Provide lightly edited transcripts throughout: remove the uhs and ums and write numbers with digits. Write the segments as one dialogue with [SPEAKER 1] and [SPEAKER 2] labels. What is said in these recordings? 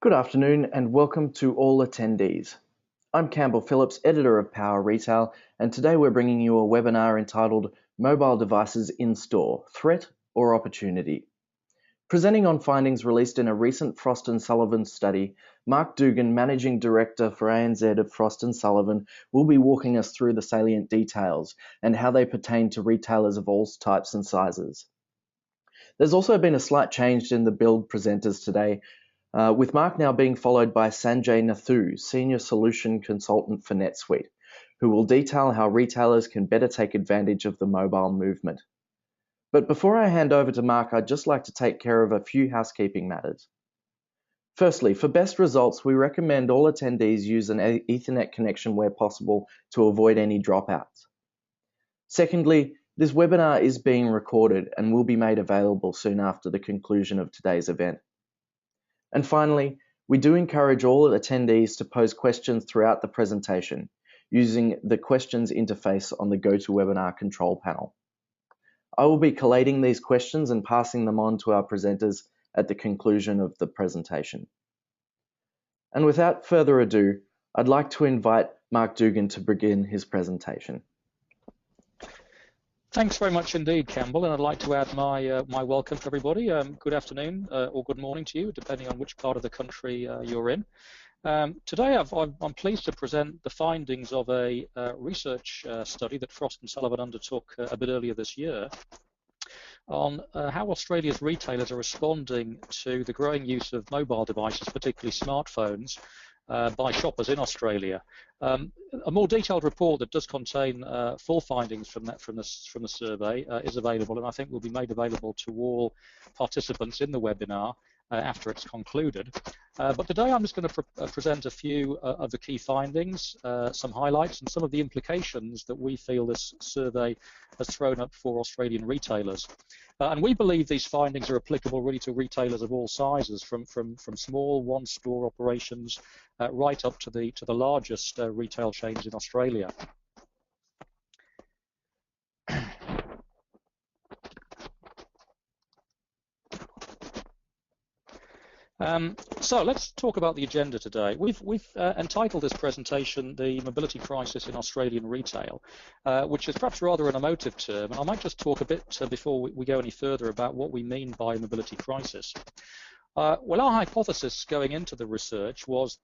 [SPEAKER 1] Good afternoon and welcome to all attendees. I'm Campbell Phillips, editor of Power Retail, and today we're bringing you a webinar entitled Mobile Devices in Store, Threat or Opportunity? Presenting on findings released in a recent Frost Sullivan study, Mark Dougan, Managing Director for ANZ of Frost Sullivan, will be walking us through the salient details and how they pertain to retailers of all types and sizes. There's also been a slight change in the build presenters today, with Mark now being followed by Sanjay Nathoo, Senior Solution Consultant for NetSuite, who will detail how retailers can better take advantage of the mobile movement. But before I hand over to Mark, I'd just like to take care of a few housekeeping matters. Firstly, for best results, we recommend all attendees use an Ethernet connection where possible to avoid any dropouts. Secondly, this webinar is being recorded and will be made available soon after the conclusion of today's event. And finally, we do encourage all attendees to pose questions throughout the presentation using the questions interface on the GoToWebinar control panel. I will be collating these questions and passing them on to our presenters at the conclusion of the presentation. And without further ado, I'd like to invite Mark Dougan to begin his presentation.
[SPEAKER 2] Thanks very much indeed, Campbell, and I'd like to add my welcome to everybody. Good afternoon or good morning to you, depending on which part of the country you're in. Today I'm pleased to present the findings of a research study that Frost & Sullivan undertook a bit earlier this year on how Australia's retailers are responding to the growing use of mobile devices, particularly smartphones, by shoppers in Australia. A more detailed report that does contain full findings from the survey is available, and I think will be made available to all participants in the webinar after it's concluded. But today I'm just going to present a few of the key findings, some highlights, and some of the implications that we feel this survey has thrown up for Australian retailers. And we believe these findings are applicable really to retailers of all sizes, from small one-store operations right up to the largest retail chains in Australia. So let's talk about the agenda today. We've entitled this presentation "The Mobility Crisis in Australian Retail," which is perhaps rather an emotive term, and I might just talk a bit before we go any further about what we mean by mobility crisis. Well, our hypothesis going into the research was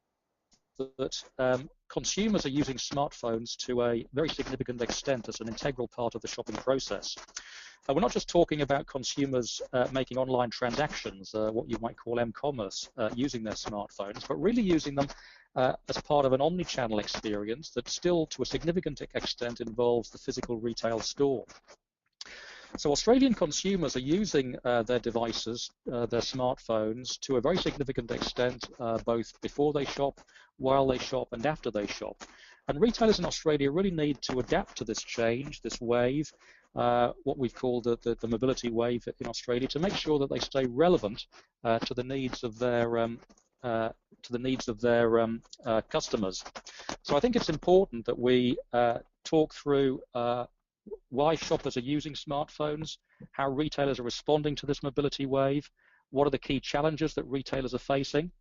[SPEAKER 2] that consumers are using smartphones to a very significant extent as an integral part of the shopping process. We're not just talking about consumers making online transactions, what you might call m-commerce, using their smartphones, but really using them as part of an omni-channel experience that still, to a significant extent, involves the physical retail store. So Australian consumers are using their devices, their smartphones, to a very significant extent, both before they shop, while they shop, and after they shop. And retailers in Australia really need to adapt to this change, this wave, what we've called the mobility wave in Australia, to make sure that they stay relevant to the needs of their customers. So I think it's important that we talk through why shoppers are using smartphones, how retailers are responding to this mobility wave, what are the key challenges that retailers are facing.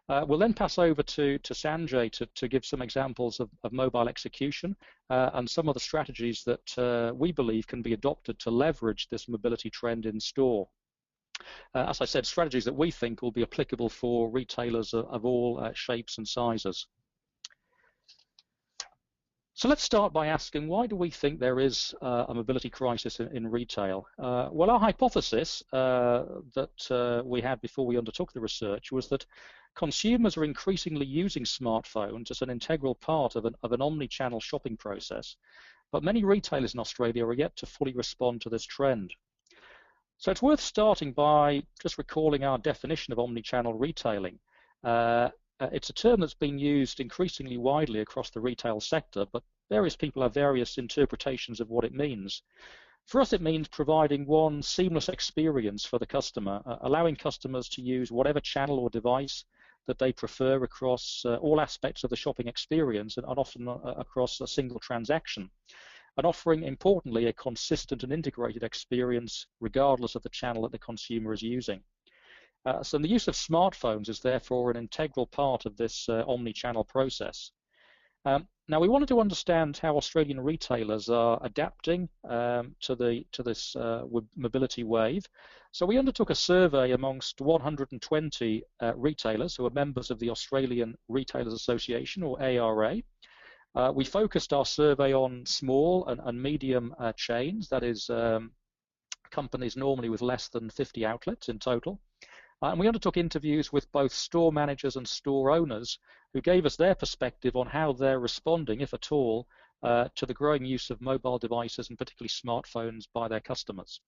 [SPEAKER 2] We'll then pass over to Sanjay to give some examples of mobile execution and some of the strategies that we believe can be adopted to leverage this mobility trend in store. As I said, strategies that we think will be applicable for retailers of all shapes and sizes. So let's start by asking, why do we think there is a mobility crisis in retail? Well, our hypothesis that we had before we undertook the research was that consumers are increasingly using smartphones as an integral part of an omni-channel shopping process, but many retailers in Australia are yet to fully respond to this trend. So it's worth starting by just recalling our definition of omni-channel retailing. It's a term that's been used increasingly widely across the retail sector, but various people have various interpretations of what it means. For us, it means providing one seamless experience for the customer, allowing customers to use whatever channel or device that they prefer across all aspects of the shopping experience, and often across a single transaction, and offering, importantly, a consistent and integrated experience regardless of the channel that the consumer is using. So the use of smartphones is therefore an integral part of this omni-channel process. Now we wanted to understand how Australian retailers are adapting to this mobility wave. So we undertook a survey amongst 120 retailers who are members of the Australian Retailers Association, or ARA. We focused our survey on small and medium chains, that is companies normally with less than 50 outlets in total. And we undertook interviews with both store managers and store owners who gave us their perspective on how they're responding, if at all, to the growing use of mobile devices and particularly smartphones by their customers.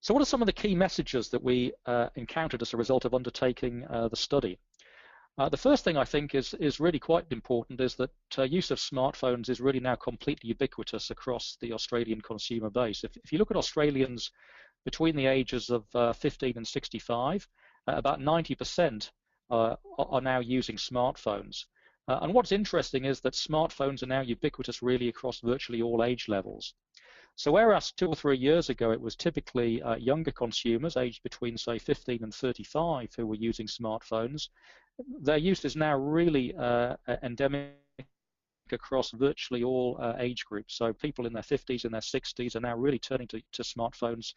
[SPEAKER 2] So what are some of the key messages that we encountered as a result of undertaking the study? The first thing I think is really quite important is that use of smartphones is really now completely ubiquitous across the Australian consumer base. If you look at Australians between the ages of 15 and 65, about 90% are now using smartphones. And what's interesting is that smartphones are now ubiquitous really across virtually all age levels. So whereas 2 or 3 years ago it was typically younger consumers aged between, say, 15 and 35 who were using smartphones, their use is now really endemic across virtually all age groups. So people in their 50s and their 60s are now really turning to smartphones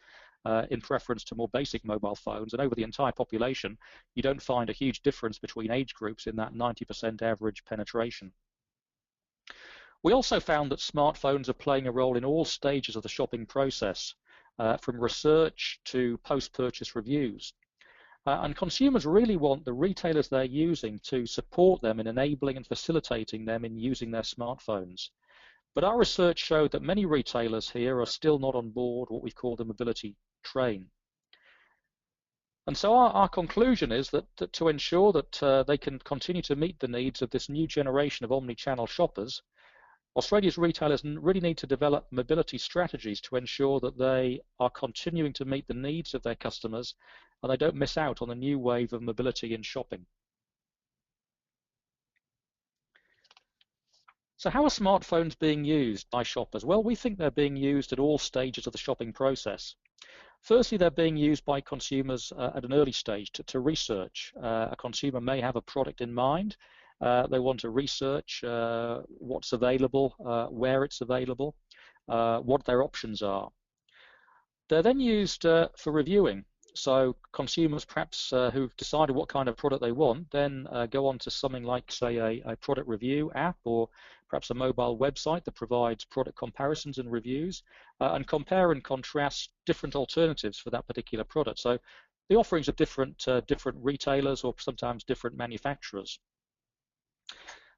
[SPEAKER 2] in preference to more basic mobile phones. And over the entire population, you don't find a huge difference between age groups in that 90% average penetration. We also found that smartphones are playing a role in all stages of the shopping process, from research to post-purchase reviews. And consumers really want the retailers they're using to support them in enabling and facilitating them in using their smartphones. But our research showed that many retailers here are still not on board what we call the mobility train. And so our conclusion is that to ensure that they can continue to meet the needs of this new generation of omni-channel shoppers, Australia's retailers really need to develop mobility strategies to ensure that they are continuing to meet the needs of their customers and they don't miss out on the new wave of mobility in shopping. So how are smartphones being used by shoppers? Well, we think they're being used at all stages of the shopping process. Firstly, they're being used by consumers at an early stage to research. A consumer may have a product in mind. They want to research what's available, where it's available, what their options are. They're then used for reviewing. So consumers perhaps who've decided what kind of product they want then go on to something like, say, a product review app or perhaps a mobile website that provides product comparisons and reviews and compare and contrast different alternatives for that particular product. So the offerings of different retailers or sometimes different manufacturers.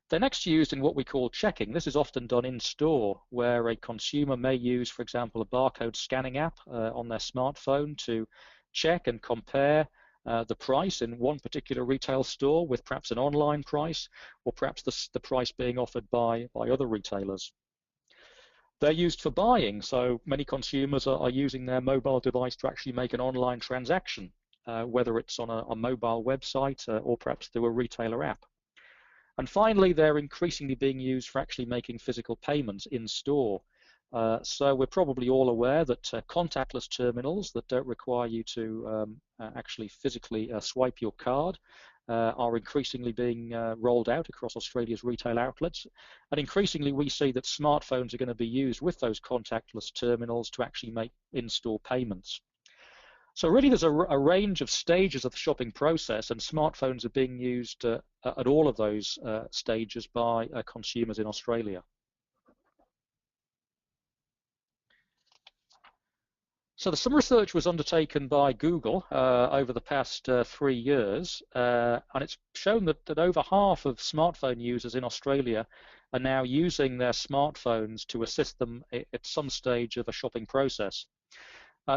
[SPEAKER 2] They're next used in what we call checking. This is often done in store, where a consumer may use, for example, a barcode scanning app on their smartphone to check and compare the price in one particular retail store with perhaps an online price or perhaps the price being offered by other retailers. They're used for buying, so many consumers are using their mobile device to actually make an online transaction, whether it's on a mobile website or perhaps through a retailer app. And finally, they're increasingly being used for actually making physical payments in store. So we're probably all aware that contactless terminals that don't require you to actually physically swipe your card are increasingly being rolled out across Australia's retail outlets. And increasingly we see that smartphones are going to be used with those contactless terminals to actually make in-store payments. So really there's a range of stages of the shopping process, and smartphones are being used at all of those stages by consumers in Australia. So some research was undertaken by Google over the past 3 years, and it's shown that over half of smartphone users in Australia are now using their smartphones to assist them at some stage of a shopping process.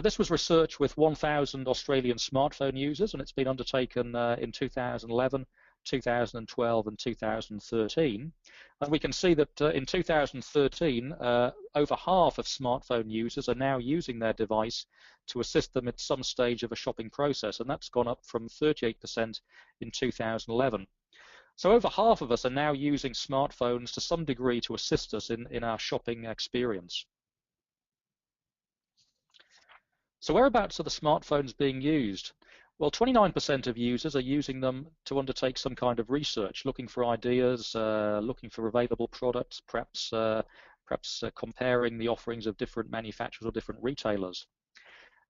[SPEAKER 2] This was research with 1,000 Australian smartphone users, and it's been undertaken in 2011, 2012 and 2013. And we can see that in 2013, over half of smartphone users are now using their device to assist them at some stage of a shopping process, and that's gone up from 38% in 2011. So over half of us are now using smartphones to some degree to assist us in our shopping experience. So whereabouts are the smartphones being used? Well, 29% of users are using them to undertake some kind of research, looking for ideas, looking for available products, perhaps comparing the offerings of different manufacturers or different retailers.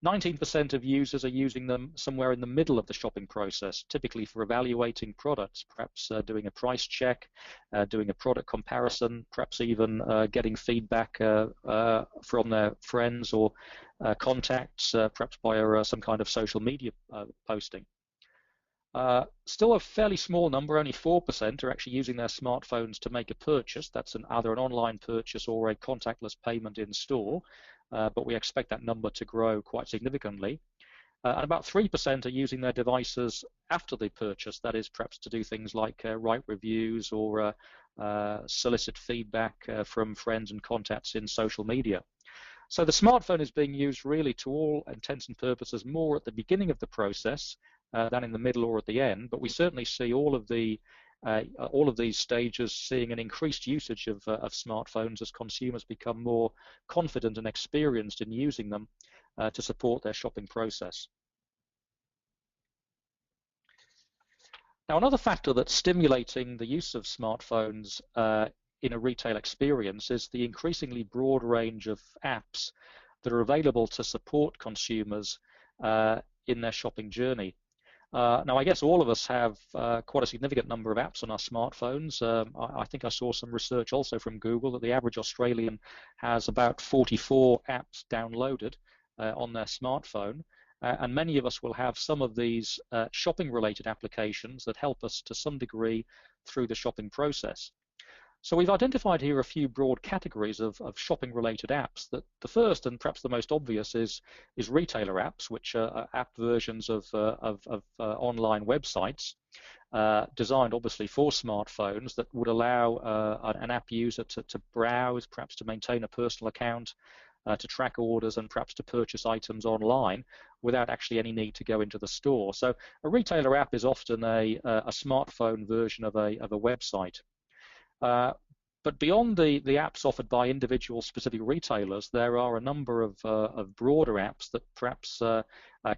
[SPEAKER 2] 19% of users are using them somewhere in the middle of the shopping process, typically for evaluating products, perhaps doing a price check, doing a product comparison, perhaps even getting feedback from their friends or contacts, perhaps via some kind of social media posting. Still a fairly small number, only 4%, are actually using their smartphones to make a purchase. That's either an online purchase or a contactless payment in store, but we expect that number to grow quite significantly. And about 3% are using their devices after the purchase, that is perhaps to do things like write reviews or solicit feedback from friends and contacts in social media. So the smartphone is being used really to all intents and purposes more at the beginning of the process than in the middle or at the end, but we certainly see all of these stages seeing an increased usage of smartphones as consumers become more confident and experienced in using them to support their shopping process. Now, another factor that's stimulating the use of smartphones in a retail experience is the increasingly broad range of apps that are available to support consumers in their shopping journey. Now, I guess all of us have quite a significant number of apps on our smartphones. I think I saw some research also from Google that the average Australian has about 44 apps downloaded on their smartphone. And many of us will have some of these shopping-related applications that help us to some degree through the shopping process. So we've identified here a few broad categories of shopping-related apps. The first and perhaps the most obvious is retailer apps, which are app versions of online websites designed obviously for smartphones that would allow an app user to browse, perhaps to maintain a personal account, to track orders and perhaps to purchase items online without actually any need to go into the store. So a retailer app is often a smartphone version of a website. But beyond the apps offered by individual specific retailers, there are a number of broader apps that perhaps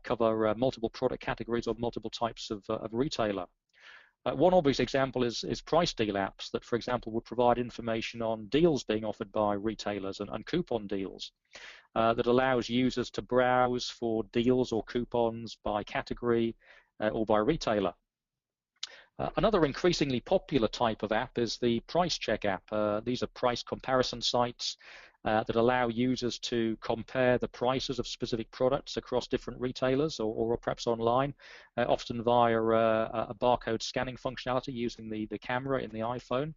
[SPEAKER 2] cover multiple product categories or multiple types of retailer. One obvious example is price deal apps that, for example, would provide information on deals being offered by retailers and coupon deals that allows users to browse for deals or coupons by category or by retailer. Another increasingly popular type of app is the price check app. These are price comparison sites that allow users to compare the prices of specific products across different retailers or perhaps online, often via a barcode scanning functionality using the camera in the iPhone,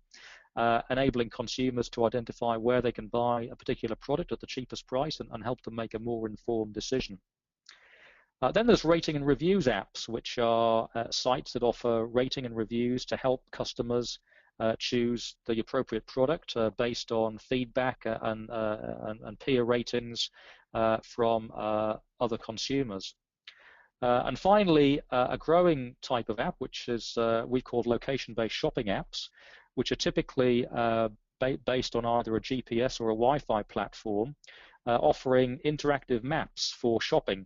[SPEAKER 2] enabling consumers to identify where they can buy a particular product at the cheapest price and help them make a more informed decision. Then there's rating and reviews apps, which are sites that offer rating and reviews to help customers choose the appropriate product based on feedback and peer ratings from other consumers. And finally, a growing type of app, which is we've called location-based shopping apps, which are typically based on either a GPS or a Wi-Fi platform, offering interactive maps for shopping.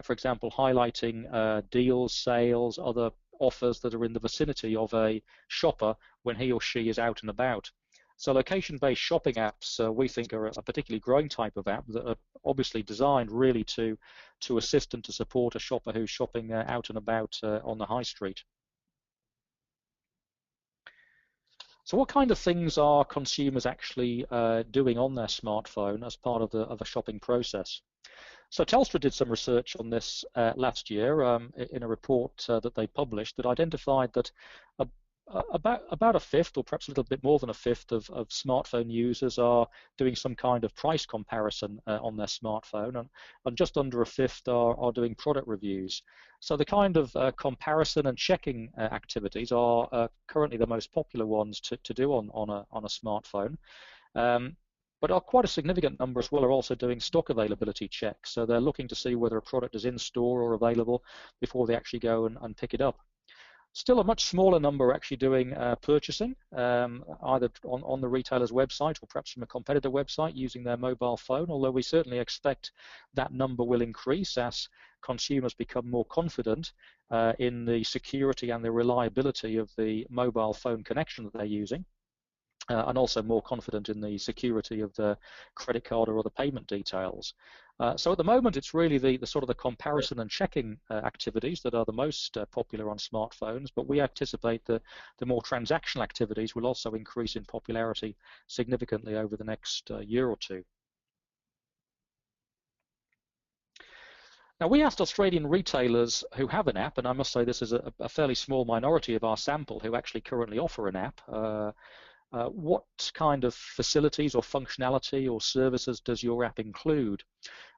[SPEAKER 2] For example, highlighting deals, sales, other offers that are in the vicinity of a shopper when he or she is out and about. So location-based shopping apps we think are a particularly growing type of app that are obviously designed really to assist and to support a shopper who's shopping out and about on the high street. So what kind of things are consumers actually doing on their smartphone as part of the shopping process? So Telstra did some research on this last year in a report that they published that identified that about a fifth, or perhaps a little bit more than a fifth, of smartphone users are doing some kind of price comparison on their smartphone, and just under a fifth are doing product reviews. So the kind of comparison and checking activities are currently the most popular ones to do on a smartphone. But quite a significant number as well are also doing stock availability checks. So they're looking to see whether a product is in store or available before they actually go and pick it up. Still a much smaller number actually doing purchasing, either on the retailer's website or perhaps from a competitor website using their mobile phone, although we certainly expect that number will increase as consumers become more confident in the security and the reliability of the mobile phone connection that they're using. And also more confident in the security of the credit card or other payment details. So at the moment, it's really the sort of the comparison and checking activities that are the most popular on smartphones, but we anticipate that the more transactional activities will also increase in popularity significantly over the next year or two. Now, we asked Australian retailers who have an app, and I must say this is a fairly small minority of our sample who actually currently offer an app, what kind of facilities or functionality or services does your app include?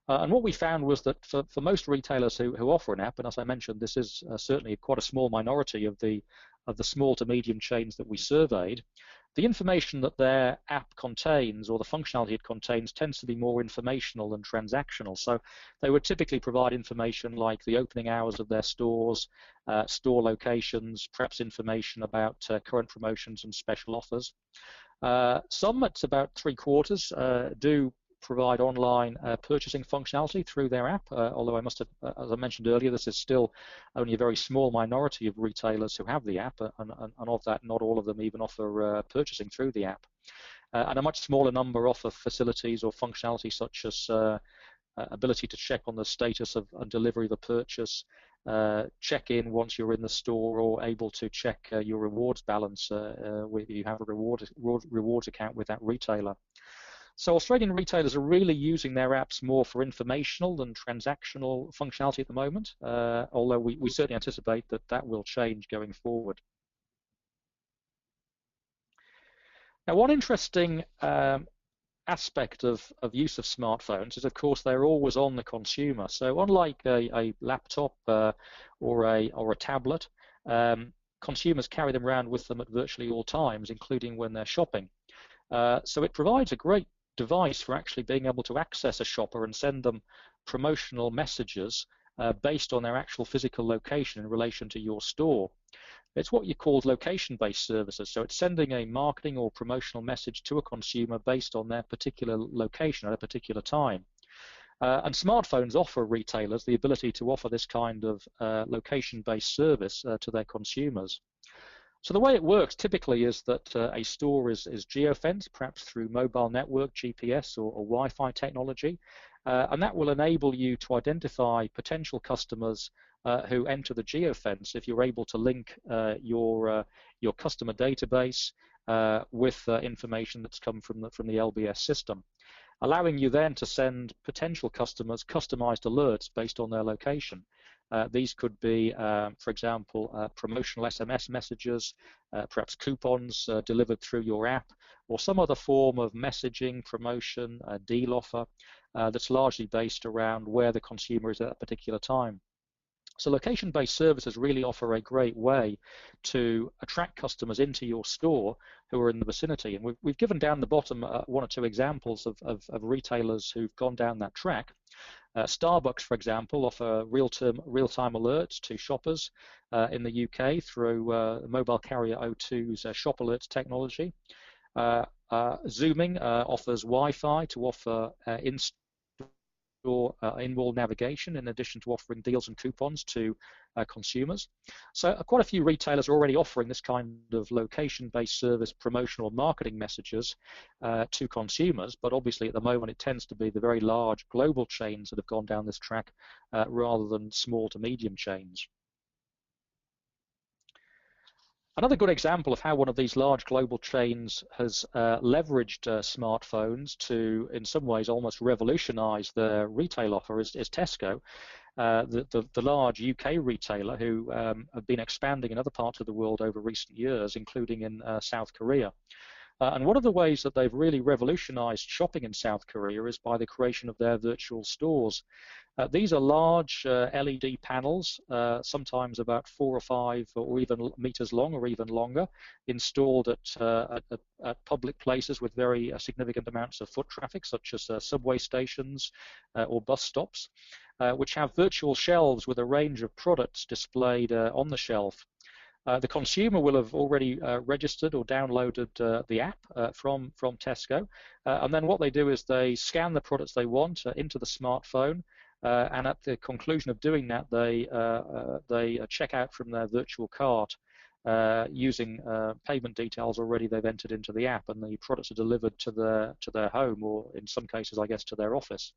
[SPEAKER 2] And what we found was that for most retailers who offer an app, and as I mentioned, this is certainly quite a small minority of the small to medium chains that we surveyed, the information that their app contains or the functionality it contains tends to be more informational than transactional. So they would typically provide information like the opening hours of their stores, store locations, perhaps information about current promotions and special offers. Some, it's about 3/4, do provide online purchasing functionality through their app, although I must have, as I mentioned earlier, this is still only a very small minority of retailers who have the app, and of that, not all of them even offer purchasing through the app. And a much smaller number offer facilities or functionality such as ability to check on the status of delivery of a purchase, check in once you're in the store, or able to check your rewards balance if you have a rewards account with that retailer. So Australian retailers are really using their apps more for informational than transactional functionality at the moment, although we certainly anticipate that that will change going forward. Now, one interesting aspect of use of smartphones is, of course, they're always on the consumer. So unlike a laptop or a tablet, consumers carry them around with them at virtually all times, including when they're shopping. So it provides a great device for actually being able to access a shopper and send them promotional messages based on their actual physical location in relation to your store. It's what you call location-based services. So it's sending a marketing or promotional message to a consumer based on their particular location at a particular time. And smartphones offer retailers the ability to offer this kind of location-based service to their consumers. So the way it works typically is that a store is geofenced, perhaps through mobile network, GPS, or Wi-Fi technology, and that will enable you to identify potential customers who enter the geofence if you're able to link your customer database with information that's come from the LBS system, allowing you then to send potential customers customized alerts based on their location. These could be, for example, promotional SMS messages, perhaps coupons delivered through your app, or some other form of messaging, promotion, deal offer that's largely based around where the consumer is at a particular time. So location-based services really offer a great way to attract customers into your store who are in the vicinity. And we've given down the bottom one or two examples of retailers who've gone down that track. Starbucks, for example, offer real-time alerts to shoppers in the UK through mobile carrier O2's Shop Alerts technology. Zooming offers Wi-Fi to offer in-wall navigation, in addition to offering deals and coupons to consumers. So quite a few retailers are already offering this kind of location-based service promotional marketing messages to consumers, but obviously at the moment it tends to be the very large global chains that have gone down this track rather than small to medium chains. Another good example of how one of these large global chains has leveraged smartphones to, in some ways, almost revolutionize their retail offer is Tesco, the large UK retailer who have been expanding in other parts of the world over recent years, including in South Korea. And one of the ways that they've really revolutionized shopping in South Korea is by the creation of their virtual stores. These are large LED panels, sometimes about 4 or 5 or even meters long or even longer, installed at public places with very significant amounts of foot traffic, such as subway stations or bus stops, which have virtual shelves with a range of products displayed on the shelf. The consumer will have already registered or downloaded the app from Tesco, and then what they do is they scan the products they want into the smartphone, and at the conclusion of doing that, they check out from their virtual cart using payment details already they've entered into the app, and the products are delivered to their home, or in some cases, I guess, to their office.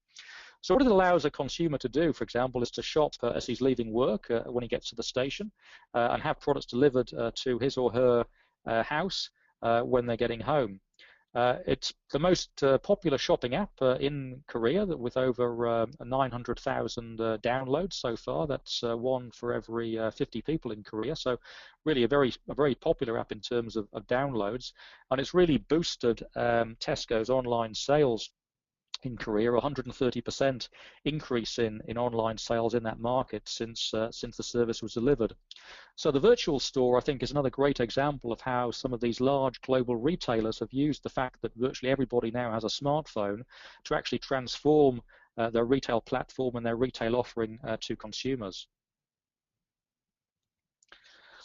[SPEAKER 2] So what it allows a consumer to do, for example, is to shop as he's leaving work when he gets to the station, and have products delivered to his or her house when they're getting home. It's the most popular shopping app in Korea, with over 900,000 downloads so far. That's one for every 50 people in Korea. So really a very popular app in terms of downloads, and it's really boosted Tesco's online sales in Korea. 130% increase in online sales in that market since the service was delivered. So the virtual store, I think, is another great example of how some of these large global retailers have used the fact that virtually everybody now has a smartphone to actually transform their retail platform and their retail offering to consumers.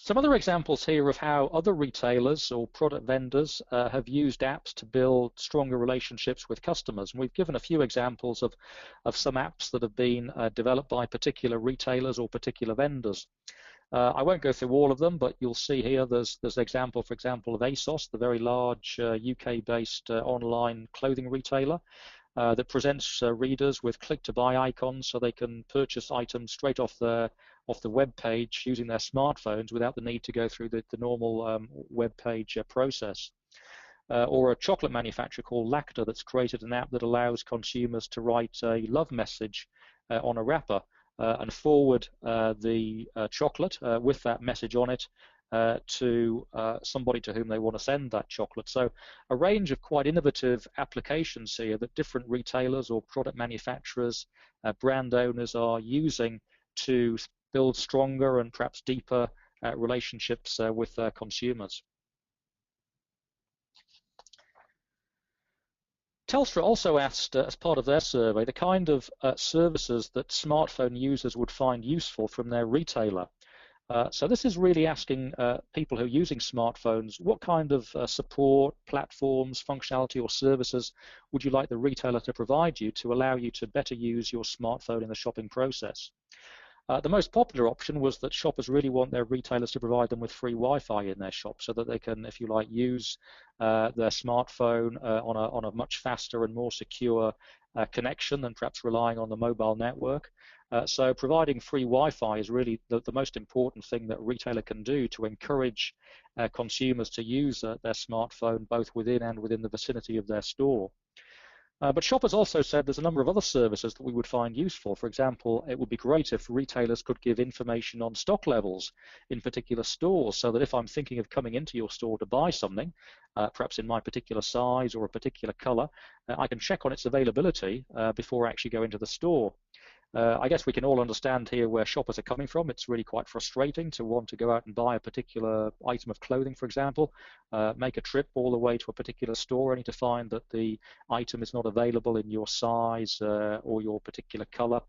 [SPEAKER 2] Some other examples here of how other retailers or product vendors have used apps to build stronger relationships with customers. And we've given a few examples of some apps that have been developed by particular retailers or particular vendors. I won't go through all of them, but you'll see here there's an example, for example, of ASOS, the very large UK-based online clothing retailer, that presents readers with click-to-buy icons so they can purchase items straight off the web page using their smartphones without the need to go through the normal web page process. Or a chocolate manufacturer called Lacta that's created an app that allows consumers to write a love message on a wrapper and forward the chocolate with that message on it to somebody to whom they want to send that chocolate. So a range of quite innovative applications here that different retailers or product manufacturers, brand owners are using to build stronger and perhaps deeper relationships with their consumers. Telstra also asked, as part of their survey, the kind of services that smartphone users would find useful from their retailer. So this is really asking people who are using smartphones, what kind of support, platforms, functionality or services would you like the retailer to provide you to allow you to better use your smartphone in the shopping process? The most popular option was that shoppers really want their retailers to provide them with free Wi-Fi in their shop so that they can, if you like, use their smartphone on a much faster and more secure connection than perhaps relying on the mobile network. So providing free Wi-Fi is really the most important thing that a retailer can do to encourage consumers to use their smartphone both within and within the vicinity of their store. But shoppers also said there's a number of other services that we would find useful. For example, it would be great if retailers could give information on stock levels in particular stores, so that if I'm thinking of coming into your store to buy something, perhaps in my particular size or a particular color, I can check on its availability before I actually go into the store. I guess we can all understand here where shoppers are coming from. It's really quite frustrating to want to go out and buy a particular item of clothing, for example, make a trip all the way to a particular store only to find that the item is not available in your size or your particular color,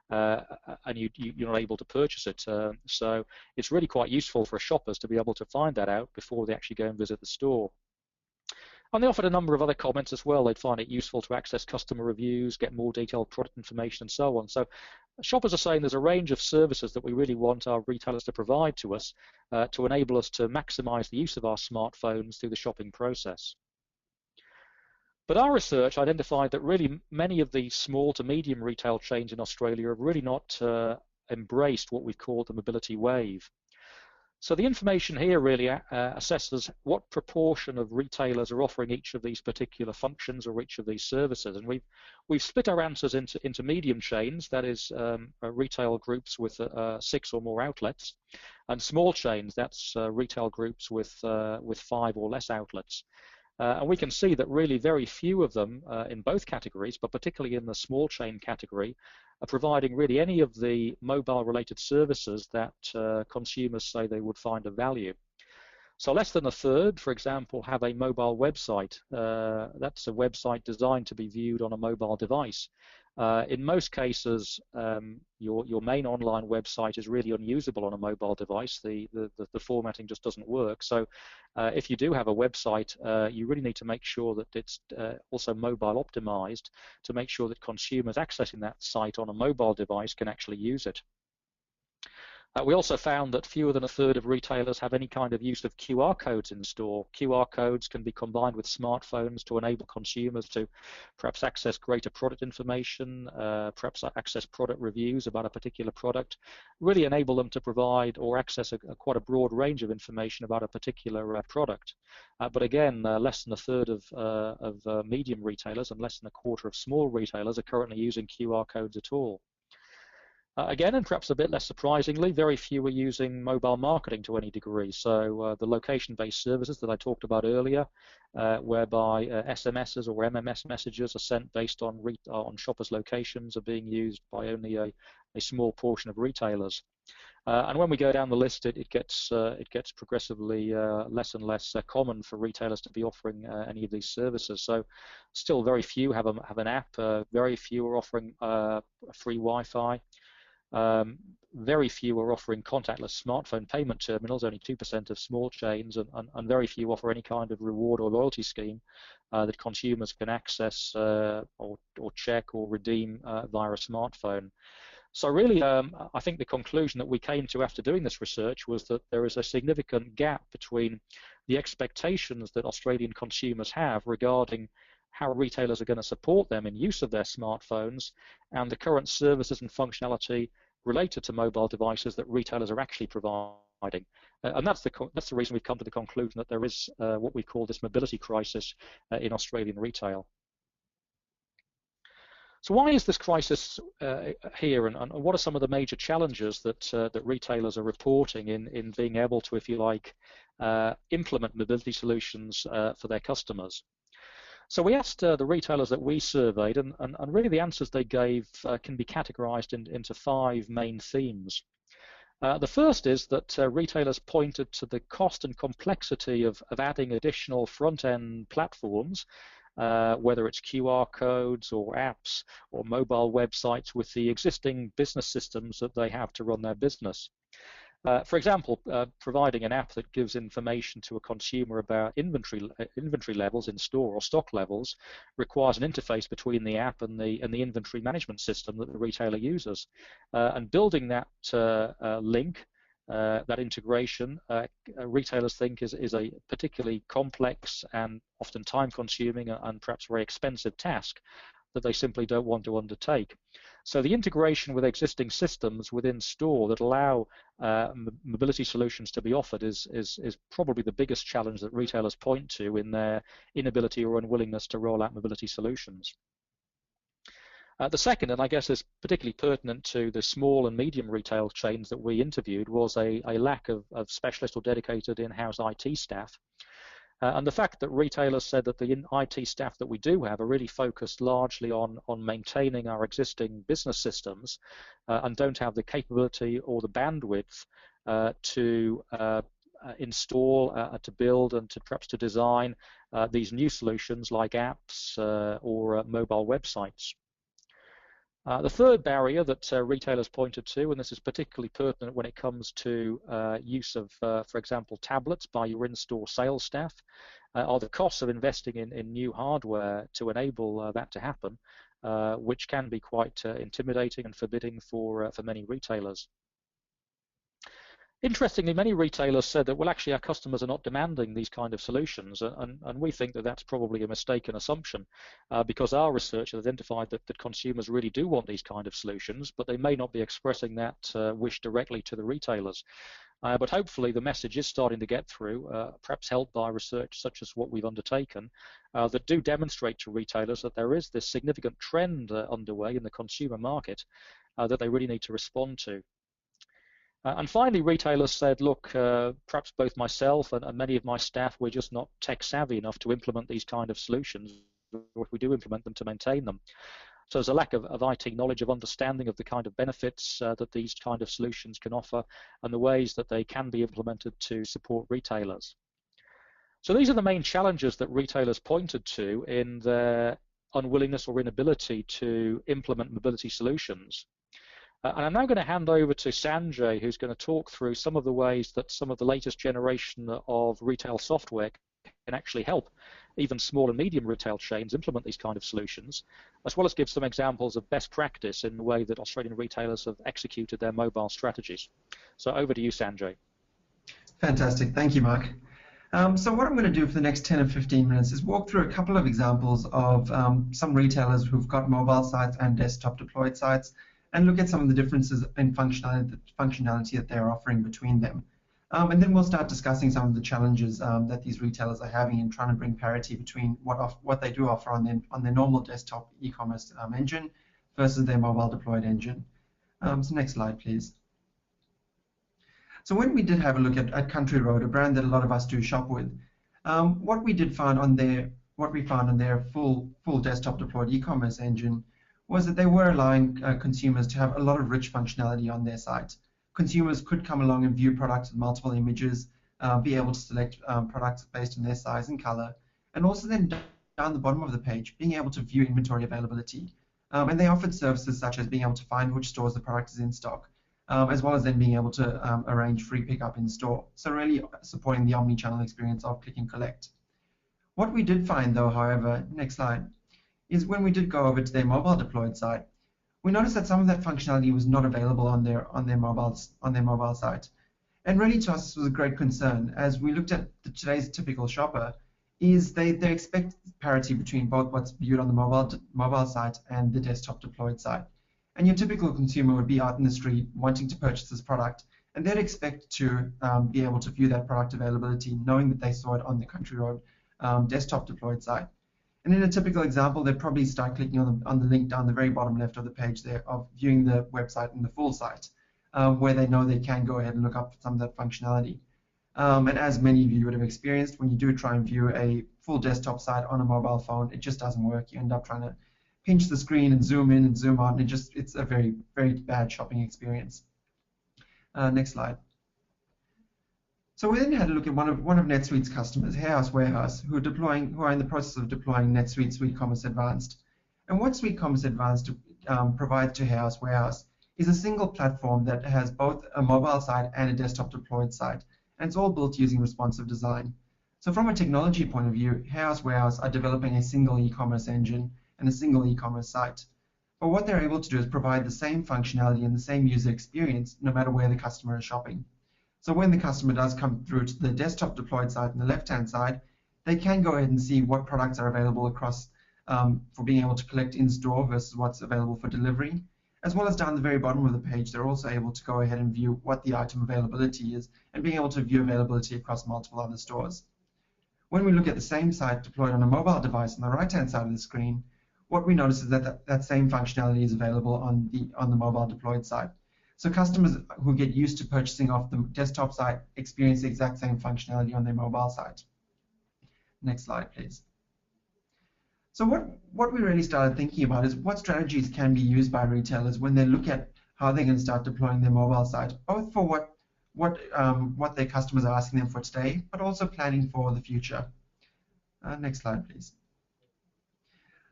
[SPEAKER 2] and you're not able to purchase it. So it's really quite useful for shoppers to be able to find that out before they actually go and visit the store. And they offered a number of other comments as well. They'd find it useful to access customer reviews, get more detailed product information, and so on. So shoppers are saying there's a range of services that we really want our retailers to provide to us to enable us to maximize the use of our smartphones through the shopping process. But our research identified that really many of the small to medium retail chains in Australia have really not embraced what we've called the mobility wave. So the information here really assesses what proportion of retailers are offering each of these particular functions or each of these services, and we've split our answers into medium chains, that is retail groups with 6 or more outlets, and small chains, that's retail groups with 5 or less outlets. And we can see that really very few of them in both categories, but particularly in the small chain category, are providing really any of the mobile-related services that consumers say they would find of value. So less than a third, for example, have a mobile website. That's a website designed to be viewed on a mobile device. In most cases, your main online website is really unusable on a mobile device. The formatting just doesn't work. So if you do have a website, you really need to make sure that it's also mobile optimized to make sure that consumers accessing that site on a mobile device can actually use it. We also found that fewer than a third of retailers have any kind of use of QR codes in store. QR codes can be combined with smartphones to enable consumers to perhaps access greater product information, perhaps access product reviews about a particular product, really enable them to provide or access quite a broad range of information about a particular product. But again, less than a third of medium retailers and less than a quarter of small retailers are currently using QR codes at all. Again, and perhaps a bit less surprisingly, very few are using mobile marketing to any degree. So the location-based services that I talked about earlier, whereby SMSs or MMS messages are sent based on shoppers' locations, are being used by only a small portion of retailers. And when we go down the list, it gets progressively less and less common for retailers to be offering any of these services. So still very few have an app. Very few are offering free Wi-Fi. Very few are offering contactless smartphone payment terminals, only 2% of small chains, and very few offer any kind of reward or loyalty scheme that consumers can access or check or redeem via a smartphone. So really, I think the conclusion that we came to after doing this research was that there is a significant gap between the expectations that Australian consumers have regarding how retailers are going to support them in use of their smartphones and the current services and functionality related to mobile devices that retailers are actually providing. And that's the reason we've come to the conclusion that there is what we call this mobility crisis in Australian retail. So why is this crisis here, and what are some of the major challenges that retailers are reporting in being able to, if you like, implement mobility solutions for their customers? So we asked the retailers that we surveyed, and really the answers they gave can be categorized into 5 main themes. The first is that retailers pointed to the cost and complexity of adding additional front-end platforms, whether it's QR codes or apps or mobile websites with the existing business systems that they have to run their business. For example, providing an app that gives information to a consumer about inventory levels in store or stock levels requires an interface between the app and the inventory management system that the retailer uses. And building that link, that integration, retailers think is a particularly complex and often time-consuming and perhaps very expensive task that they simply don't want to undertake. So the integration with existing systems within store that allow mobility solutions to be offered is probably the biggest challenge that retailers point to in their inability or unwillingness to roll out mobility solutions. The second, and I guess is particularly pertinent to the small and medium retail chains that we interviewed, was a lack of specialist or dedicated in-house IT staff. And the fact that retailers said that the IT staff that we do have are really focused largely on maintaining our existing business systems and don't have the capability or the bandwidth to install, to build, and to perhaps to design these new solutions like apps or mobile websites. The third barrier that retailers pointed to, and this is particularly pertinent when it comes to use of, for example, tablets by your in-store sales staff, are the costs of investing in new hardware to enable that to happen, which can be quite intimidating and forbidding for many retailers. Interestingly, many retailers said that, well, actually, our customers are not demanding these kind of solutions, and we think that that's probably a mistaken assumption, because our research has identified that consumers really do want these kind of solutions, but they may not be expressing that wish directly to the retailers. But hopefully the message is starting to get through, perhaps helped by research such as what we've undertaken, that do demonstrate to retailers that there is this significant trend underway in the consumer market that they really need to respond to. And finally, retailers said, look, perhaps both myself and many of my staff, we're just not tech savvy enough to implement these kind of solutions, or if we do implement them, to maintain them. So there's a lack of IT knowledge, of understanding of the kind of benefits that these kind of solutions can offer and the ways that they can be implemented to support retailers. So these are the main challenges that retailers pointed to in their unwillingness or inability to implement mobility solutions. And I'm now going to hand over to Sanjay, who's going to talk through some of the ways that some of the latest generation of retail software can actually help even small and medium retail chains implement these kind of solutions, as well as give some examples of best practice in the way that Australian retailers have executed their mobile strategies. So over to you, Sanjay.
[SPEAKER 3] Fantastic. Thank you, Mark. So what I'm going to do for the next 10 or 15 minutes is walk through a couple of examples of some retailers who've got mobile sites and desktop deployed sites, and look at some of the differences in functionality that they're offering between them. And then we'll start discussing some of the challenges that these retailers are having in trying to bring parity between what they do offer on their normal desktop e-commerce engine versus their mobile deployed engine. So next slide, please. So when we did have a look at Country Road, a brand that a lot of us do shop with, what we found on their full desktop deployed e-commerce engine was that they were allowing consumers to have a lot of rich functionality on their site. Consumers could come along and view products with multiple images, be able to select products based on their size and color, and also then down the bottom of the page, being able to view inventory availability. And they offered services such as being able to find which stores the product is in stock, as well as then being able to arrange free pickup in store. So really supporting the omni-channel experience of click and collect. What we did find though, however, next slide, is when we did go over to their mobile deployed site, we noticed that some of that functionality was not available on their mobile site. And really to us this was a great concern as we looked at today's typical shopper is they expect parity between both what's viewed on the mobile site and the desktop deployed site. And your typical consumer would be out in the street wanting to purchase this product, and they'd expect to be able to view that product availability knowing that they saw it on the Country Road desktop deployed site. And in a typical example, they'd probably start clicking on the link down the very bottom left of the page there of viewing the website and the full site, where they know they can go ahead and look up some of that functionality. And as many of you would have experienced, when you do try and view a full desktop site on a mobile phone, it just doesn't work. You end up trying to pinch the screen and zoom in and zoom out, and it's a very, very bad shopping experience. Next slide. So we then had a look at one of NetSuite's customers, Hairhouse Warehouse, who are in the process of deploying NetSuite SuiteCommerce Advanced. And what SuiteCommerce Advanced provides to Hairhouse Warehouse is a single platform that has both a mobile site and a desktop deployed site, and it's all built using responsive design. So from a technology point of view, Hairhouse Warehouse are developing a single e-commerce engine and a single e-commerce site. But what they're able to do is provide the same functionality and the same user experience no matter where the customer is shopping. So when the customer does come through to the desktop deployed site on the left-hand side, they can go ahead and see what products are available across for being able to collect in-store versus what's available for delivery. As well as down the very bottom of the page, they're also able to go ahead and view what the item availability is and being able to view availability across multiple other stores. When we look at the same site deployed on a mobile device on the right-hand side of the screen, what we notice is that same functionality is available on the mobile deployed site. So customers who get used to purchasing off the desktop site experience the exact same functionality on their mobile site. Next slide, please. So what we really started thinking about is what strategies can be used by retailers when they look at how they can start deploying their mobile site, both for what their customers are asking them for today, but also planning for the future. Next slide, please.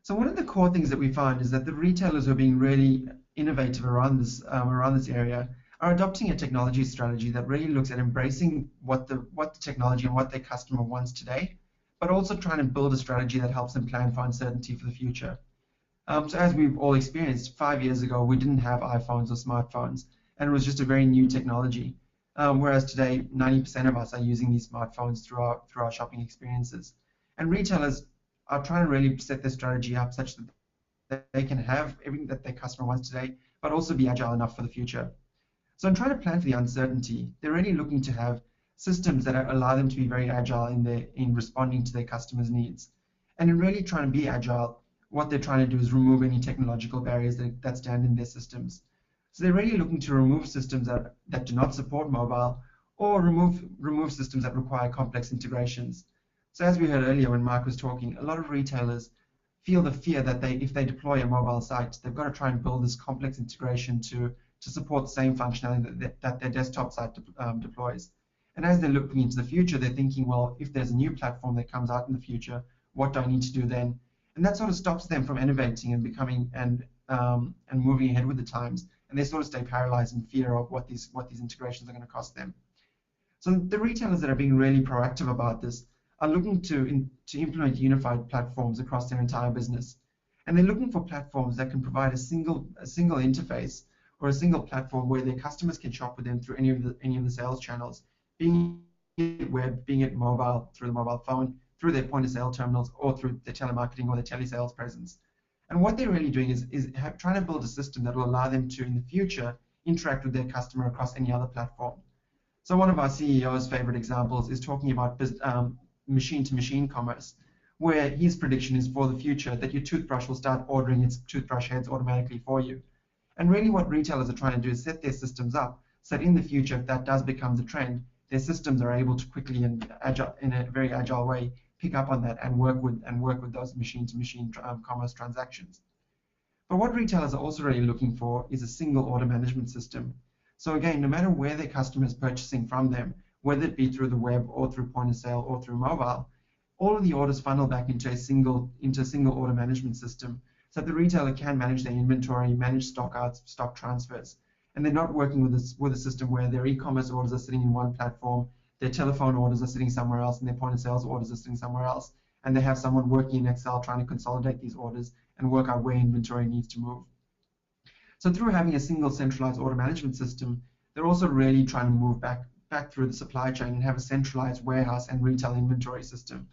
[SPEAKER 3] So one of the core things that we find is that the retailers who are being really innovative around this area are adopting a technology strategy that really looks at embracing what the technology and what their customer wants today, but also trying to build a strategy that helps them plan for uncertainty for the future. So as we've all experienced, 5 years ago we didn't have iPhones or smartphones, and it was just a very new technology. Whereas today 90% of us are using these smartphones through our shopping experiences, and retailers are trying to really set their strategy up such that they can have everything that their customer wants today, but also be agile enough for the future. So in trying to plan for the uncertainty, they're really looking to have systems that allow them to be very agile in responding to their customers' needs. And in really trying to be agile, what they're trying to do is remove any technological barriers that stand in their systems. So they're really looking to remove systems that do not support mobile, or remove systems that require complex integrations. So as we heard earlier when Mark was talking, a lot of retailers feel the fear that if they deploy a mobile site, they've got to try and build this complex integration to support the same functionality that their desktop site deploys. And as they're looking into the future, they're thinking, well, if there's a new platform that comes out in the future, what do I need to do then? And that sort of stops them from innovating and becoming and moving ahead with the times, and they sort of stay paralyzed in fear of what these integrations are going to cost them. So the retailers that are being really proactive about this are looking to implement unified platforms across their entire business, and they're looking for platforms that can provide a single interface or a single platform where their customers can shop with them through any of the sales channels, being it web, being it mobile, through the mobile phone, through their point of sale terminals, or through their telemarketing or their telesales presence. And what they're really doing is trying to build a system that will allow them to, in the future, interact with their customer across any other platform. So one of our CEO's favorite examples is talking about machine-to-machine commerce, where his prediction is for the future that your toothbrush will start ordering its toothbrush heads automatically for you. And really what retailers are trying to do is set their systems up so that in the future, if that does become the trend, their systems are able to quickly and in a very agile way pick up on that and work with those machine-to-machine commerce transactions. But what retailers are also really looking for is a single order management system. So again, no matter where their customer is purchasing from them, whether it be through the web or through point of sale or through mobile, all of the orders funnel back into a single order management system, so that the retailer can manage their inventory, manage stock outs, stock transfers, and they're not working with a system where their e-commerce orders are sitting in one platform, their telephone orders are sitting somewhere else, and their point of sales orders are sitting somewhere else, and they have someone working in Excel trying to consolidate these orders and work out where inventory needs to move. So through having a single centralized order management system, they're also really trying to move back through the supply chain and have a centralized warehouse and retail inventory system,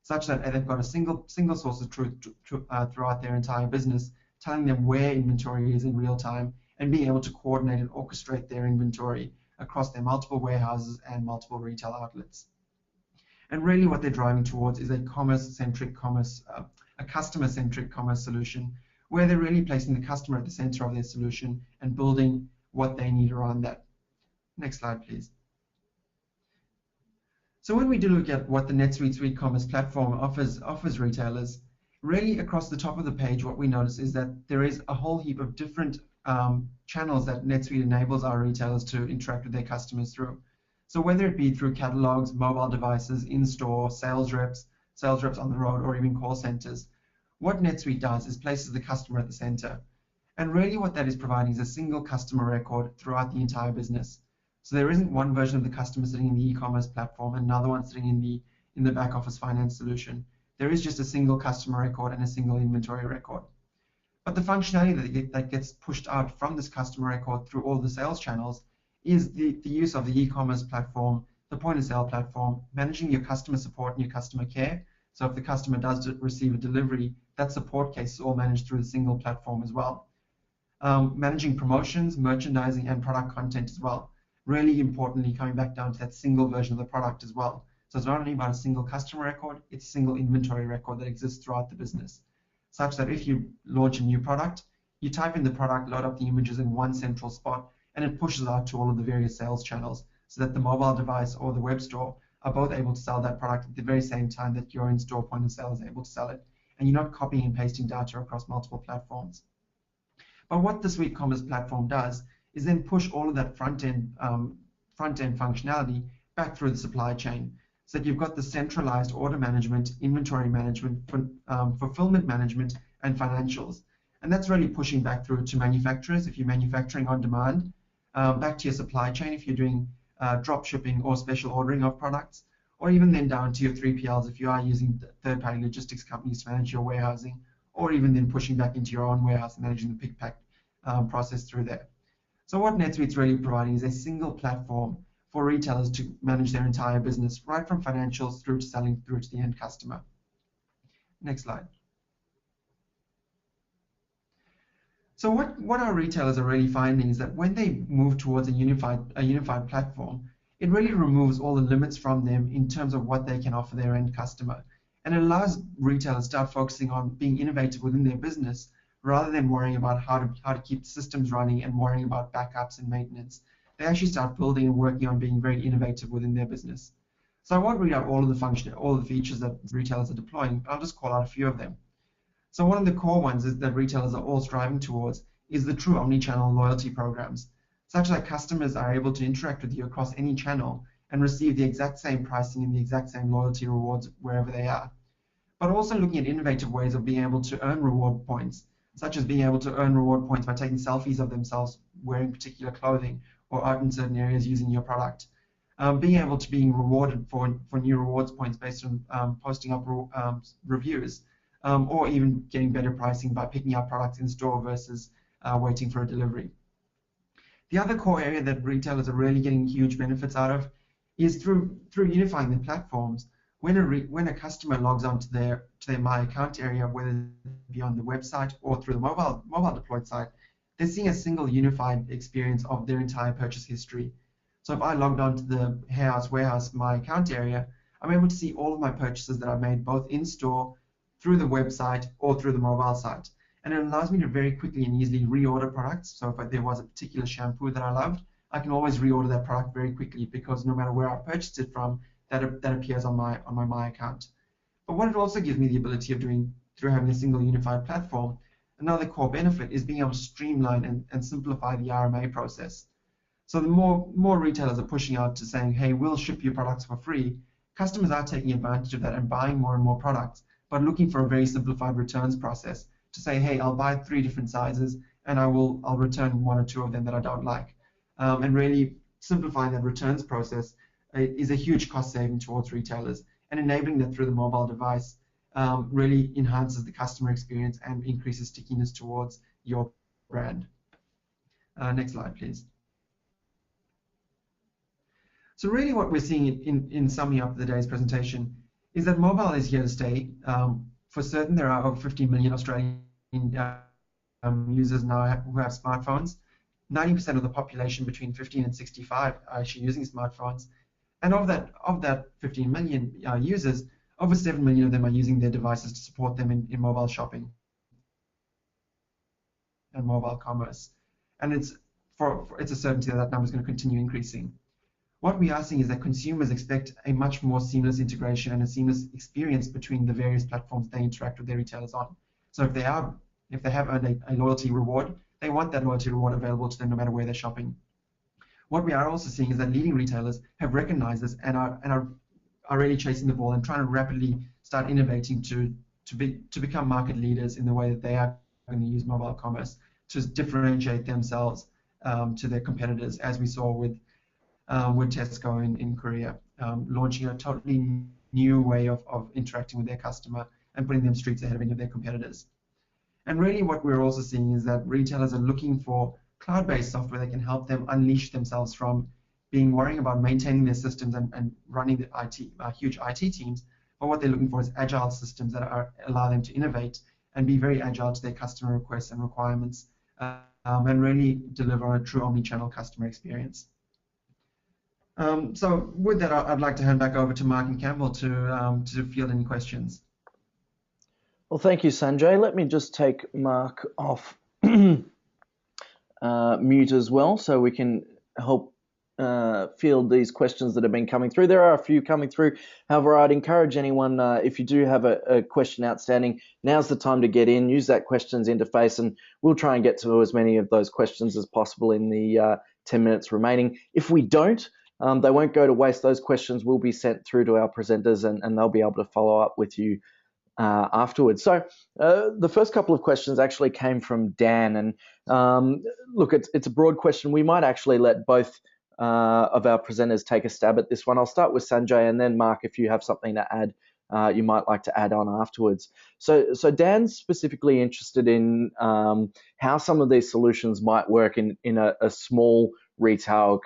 [SPEAKER 3] such that they've got a single source of truth throughout their entire business, telling them where inventory is in real time and being able to coordinate and orchestrate their inventory across their multiple warehouses and multiple retail outlets. And really what they're driving towards is a customer-centric commerce solution, where they're really placing the customer at the center of their solution and building what they need around that. Next slide, please. So when we do look at what the NetSuite e-commerce platform offers retailers, really across the top of the page, what we notice is that there is a whole heap of different channels that NetSuite enables our retailers to interact with their customers through. So whether it be through catalogs, mobile devices, in-store, sales reps on the road, or even call centers, what NetSuite does is places the customer at the center. And really what that is providing is a single customer record throughout the entire business. So there isn't one version of the customer sitting in the e-commerce platform and another one sitting in the back office finance solution. There is just a single customer record and a single inventory record. But the functionality that gets pushed out from this customer record through all the sales channels is the use of the e-commerce platform, the point of sale platform, managing your customer support and your customer care. So if the customer does receive a delivery, that support case is all managed through the single platform as well. Managing promotions, merchandising, and product content as well. Really importantly, coming back down to that single version of the product as well. So it's not only about a single customer record, it's a single inventory record that exists throughout the business, such that if you launch a new product, you type in the product, load up the images in one central spot, and it pushes out to all of the various sales channels so that the mobile device or the web store are both able to sell that product at the very same time that your in-store point of sale is able to sell it. And you're not copying and pasting data across multiple platforms. But what this e-commerce platform does is then push all of that front-end functionality back through the supply chain, so that you've got the centralized order management, inventory management, fulfillment management, and financials. And that's really pushing back through to manufacturers if you're manufacturing on demand, back to your supply chain if you're doing drop shipping or special ordering of products, or even then down to your 3PLs if you are using third-party logistics companies to manage your warehousing, or even then pushing back into your own warehouse and managing the pick-pack process through there. So what NetSuite's really providing is a single platform for retailers to manage their entire business, right from financials through to selling through to the end customer. Next slide. So what our retailers are really finding is that when they move towards a unified platform, it really removes all the limits from them in terms of what they can offer their end customer. And it allows retailers to start focusing on being innovative within their business rather than worrying about how to keep systems running and worrying about backups and maintenance. They actually start building and working on being very innovative within their business. So I won't read out all of the features that retailers are deploying, but I'll just call out a few of them. So one of the core ones is that retailers are all striving towards is the true omni-channel loyalty programs, such that customers are able to interact with you across any channel and receive the exact same pricing and the exact same loyalty rewards wherever they are. but also looking at innovative ways of being able to earn reward points, such as being able to earn reward points by taking selfies of themselves wearing particular clothing or out in certain areas using your product. Being able to being rewarded for new rewards points based on posting up reviews, or even getting better pricing by picking up products in store versus waiting for a delivery. The other core area that retailers are really getting huge benefits out of is through unifying their platforms. When a customer logs onto their My Account area, whether it be on the website or through the mobile deployed site, they're seeing a single unified experience of their entire purchase history. So if I logged onto the Hair House Warehouse My Account area, I'm able to see all of my purchases that I've made both in store, through the website, or through the mobile site. And it allows me to very quickly and easily reorder products. So if there was a particular shampoo that I loved, I can always reorder that product very quickly because no matter where I purchased it from, that appears on my account. But what it also gives me the ability of doing through having a single unified platform, another core benefit is being able to streamline and simplify the RMA process. So the more retailers are pushing out to saying, hey, we'll ship you products for free, customers are taking advantage of that and buying more and more products, but looking for a very simplified returns process to say, hey, I'll buy 3 different sizes and I'll return 1 or 2 of them that I don't like. And really simplifying that returns process is a huge cost saving towards retailers, and enabling that through the mobile device really enhances the customer experience and increases stickiness towards your brand. Next slide, please. So really what we're seeing in summing up the day's presentation is that mobile is here to stay. For certain, there are over 15 million Australian users now who have smartphones. 90% of the population between 15 and 65 are actually using smartphones. And of that 15 million users, over 7 million of them are using their devices to support them in mobile shopping and mobile commerce. And it's a certainty that number is going to continue increasing. What we are seeing is that consumers expect a much more seamless integration and a seamless experience between the various platforms they interact with their retailers on. So if they have earned a loyalty reward, they want that loyalty reward available to them no matter where they're shopping. What we are also seeing is that leading retailers have recognized this and are really chasing the ball and trying to rapidly start innovating to become market leaders in the way that they are going to use mobile commerce to differentiate themselves to their competitors, as we saw with Tesco in Korea, launching a totally new way of interacting with their customer and putting them streets ahead of any of their competitors. And really what we're also seeing is that retailers are looking for cloud-based software that can help them unleash themselves from worrying about maintaining their systems and running the huge IT teams, but what they're looking for is agile systems that allow them to innovate and be very agile to their customer requests and requirements, and really deliver on a true omni-channel customer experience. So with that, I'd like to hand back over to Mark and Campbell to field any questions.
[SPEAKER 1] Well, thank you, Sanjay. Let me just take Mark off mute as well, so we can help field these questions that have been coming through. There are a few coming through. However, I'd encourage anyone, if you do have a question outstanding, now's the time to get in, use that questions interface, and we'll try and get to as many of those questions as possible in the 10 minutes remaining. If we don't, they won't go to waste. Those questions will be sent through to our presenters, and they'll be able to follow up with you afterwards. So the first couple of questions actually came from Dan, and look, it's a broad question. We might actually let both of our presenters take a stab at this one. I'll start with Sanjay, and then Mark, if you have something to add, you might like to add on afterwards. So Dan's specifically interested in how some of these solutions might work in a small retail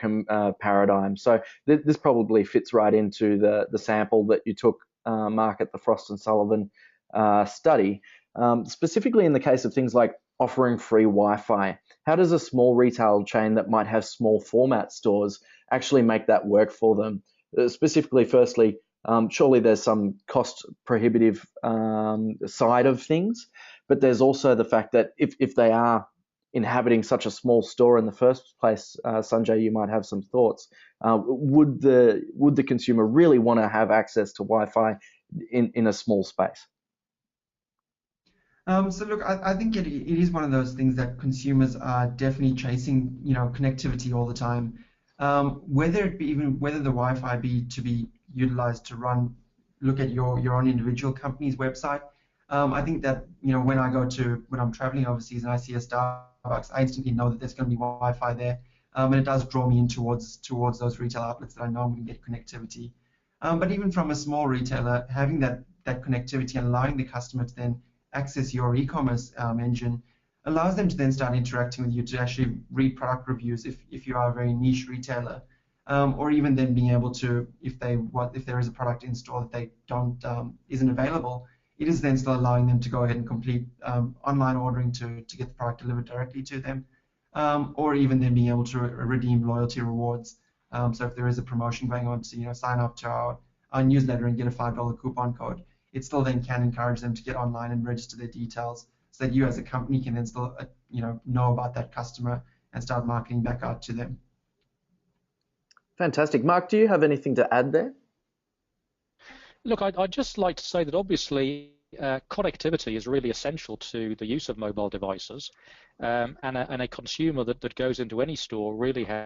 [SPEAKER 1] paradigm. So this probably fits right into the sample that you took, Mark, at the Frost and Sullivan study. Specifically in the case of things like offering free Wi-Fi, how does a small retail chain that might have small format stores actually make that work for them? Specifically, firstly, surely there's some cost prohibitive side of things, but there's also the fact that if they are inhabiting such a small store in the first place, Sanjay, you might have some thoughts. Would the consumer really want to have access to Wi-Fi in a small space?
[SPEAKER 3] So look, I think it is one of those things that consumers are definitely chasing, connectivity all the time. Whether the Wi-Fi be to be utilized to run look at your own individual company's website. I think that when I'm traveling overseas and I see a Starbucks, I instantly know that there's going to be Wi-Fi there, and it does draw me in towards those retail outlets that I know I'm going to get connectivity. But even from a small retailer, having that connectivity and allowing the customer to then access your e-commerce engine allows them to then start interacting with you, to actually read product reviews if you are a very niche retailer, or even then being able to, if there is a product in store that they isn't available, it is then still allowing them to go ahead and complete online ordering to get the product delivered directly to them, or even then being able to redeem loyalty rewards. So if there is a promotion going on to sign up to our newsletter and get a $5 coupon code, it still then can encourage them to get online and register their details, so that you as a company can then still know about that customer and start marketing back out to them.
[SPEAKER 1] Fantastic. Mark, do you have anything to add there?
[SPEAKER 2] Look, I'd just like to say that obviously connectivity is really essential to the use of mobile devices, and a consumer that goes into any store really has